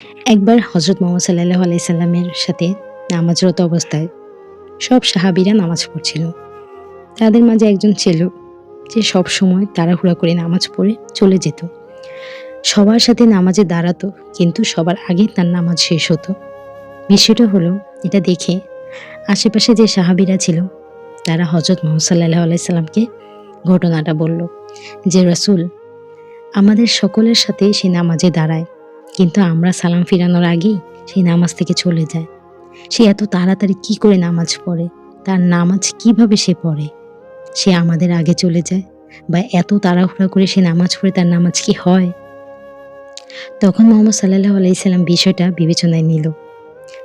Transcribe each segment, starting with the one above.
একবার হযরত মুহাম্মদ সাল্লাল্লাহু আলাইহি সাল্লামের সাথে নামাজরত অবস্থায় সব সাহাবীরা নামাজ পড়ছিল। তাদের মাঝে একজন ছিল যে সবসময় তাড়াহুড়া করে নামাজ পড়ে চলে যেত। সবার সাথে নামাজে দাঁড়াতো, কিন্তু সবার আগে তার নামাজ শেষ হতো। বিষয়টা হলো, এটা দেখে আশেপাশে যে সাহাবীরা ছিল তারা হযরত মুহাম্মদ সাল্লাল্লাহু আলাইহি সাল্লামকে ঘটনাটা বলল যে, রাসূল, আমাদের সকলের সাথে সে নামাজে দাঁড়ায়, কিন্তু আমরা সালাম ফিরানোর আগেই সেই নামাজ থেকে চলে যায়। সে এত তাড়াতাড়ি কি করে নামাজ পড়ে? তার নামাজ কিভাবে সে পড়ে? সে আমাদের আগে চলে যায়, বা এত তাড়াহুড়া করে সে নামাজ পড়ে, তার নামাজ কি হয়? তখন মুহাম্মদ সাল্লাল্লাহু আলাইহি সাল্লাম বিষয়টা বিবেচনায় নিল।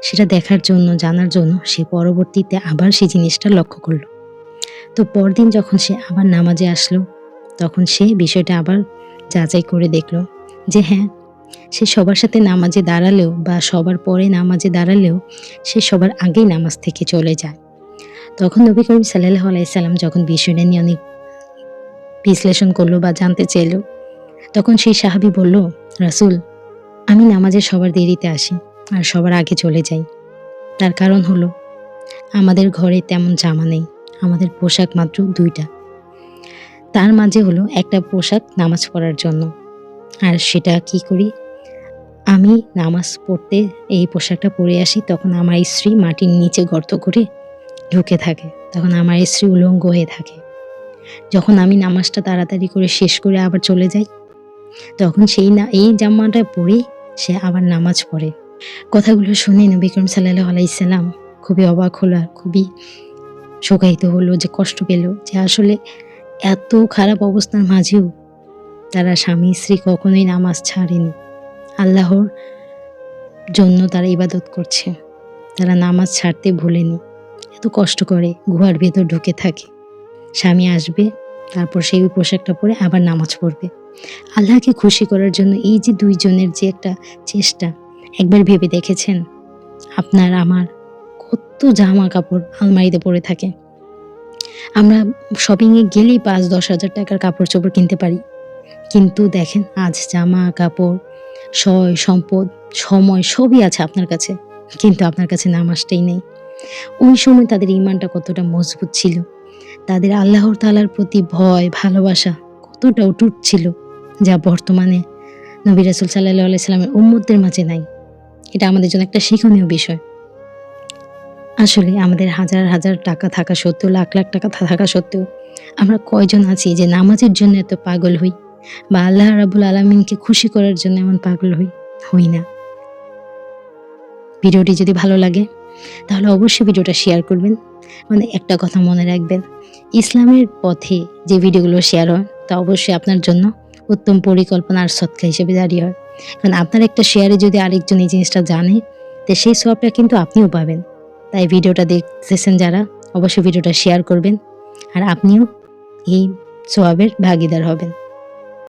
সেটা দেখার জন্য, জানার জন্য সে পরবর্তীতে আবার সেই জিনিসটা লক্ষ্য করল। তো পরদিন যখন সে আবার নামাজে আসলো, তখন সে বিষয়টা আবার যাচাই করে দেখল যে হ্যাঁ, সে সবার সাথে নামাজে দাঁড়ালেও বা সবার পরে নামাজে দাঁড়ালেও সে সবার আগেই নামাজ থেকে চলে যায়। তখন নবী করিম সাল্লাল্লাহু আলাইহি সাল্লাম যখন বিষয়টা নিয়ে অনেক বিশ্লেষণ করলো বা জানতে চাইল, তখন সেই সাহাবী বলল, রাসূল, আমি নামাজে সবার দেরিতে আসি আর সবার আগে চলে যাই। তার কারণ হলো, আমাদের ঘরে তেমন জামা নেই, আমাদের পোশাক মাত্র ২টা। তার মাঝে হলো একটা পোশাক নামাজ পড়ার জন্য, আর সেটা কি করি, আমি নামাজ পড়তে এই পোশাকটা পরে আসি, তখন আমার স্ত্রী মাটির নিচে গর্ত করে ঢুকে থাকে, তখন আমার স্ত্রী উলঙ্গ হয়ে থাকে। যখন আমি নামাজটা তাড়াতাড়ি করে শেষ করে আবার চলে যাই, তখন এই জামাটা পরে সে আবার নামাজ পড়ে। কথাগুলো শুনে নবী করিম সাল্লাল্লাহু আলাইহি সাল্লাম খুবই অবাক হলো, আর খুবই শোকায়িত হলো, যে কষ্ট পেল যে আসলে এত খারাপ অবস্থার মাঝেও তারা স্বামী স্ত্রী কখনোই নামাজ ছাড়েনি। আল্লাহর জন্য তারা ইবাদত করছে, তারা নামাজ ছাড়তে ভুলেনি। এত কষ্ট করে গুহার ভেতর ঢুকে থাকে, স্বামী আসবে, তারপর সেই পোশাকটা পরে আবার নামাজ পড়বে। আল্লাহকে খুশি করার জন্য এই যে দুইজনের যে একটা চেষ্টা, একবার ভেবে দেখেছেন? আপনার আমার কত জামা কাপড় আলমারিতে পড়ে থাকে, আমরা শপিংয়ে গেলেই ৫-১০ হাজার টাকার কাপড় চোপড় কিনতে পারি, কিন্তু দেখেন আজ জামা কাপড়, সয় সম্পদ, সময় সবই আছে আপনার কাছে, কিন্তু আপনার কাছে নামাজটাই নেই। ওই সময় তাদের ঈমানটা কতটা মজবুত ছিল, তাদের আল্লাহর তাআলার প্রতি ভয় ভালোবাসা কতটা অটুট ছিল, যা বর্তমানে নবী রাসূল সাল্লাল্লাহু আলাইহি সাল্লামের উম্মতদের মাঝে নাই। এটা আমাদের জন্য একটা শিক্ষণীয় বিষয়। আসলে আমাদের হাজার হাজার টাকা থাকা সত্ত্বেও, লাখ লাখ টাকা থাকা সত্ত্বেও আমরা কয়জন আছি যে নামাজের জন্য এত পাগল হই, বা আল্লাহ রাব্বুল আলামিনকে খুশি করার জন্য এমন পাগল হই? হই না। ভিডিওটি যদি ভালো লাগে তাহলে অবশ্যই ভিডিওটা শেয়ার করবেন। মানে একটা কথা মনে রাখবেন, ইসলামের পথে যে ভিডিওগুলো শেয়ার হয় তা অবশ্যই আপনার জন্য উত্তম পরিকল্পনা আর সদকা হিসেবে দাঁড়িয়ে হয়। কারণ আপনার একটা শেয়ারে যদি আরেকজন এই জিনিসটা জানে, তো সেই সওয়াবটা কিন্তু আপনিও পাবেন। তাই ভিডিওটা দেখতেছেন যারা, অবশ্যই ভিডিওটা শেয়ার করবেন, আর আপনিও এই সওয়াবের ভাগীদার হবেন।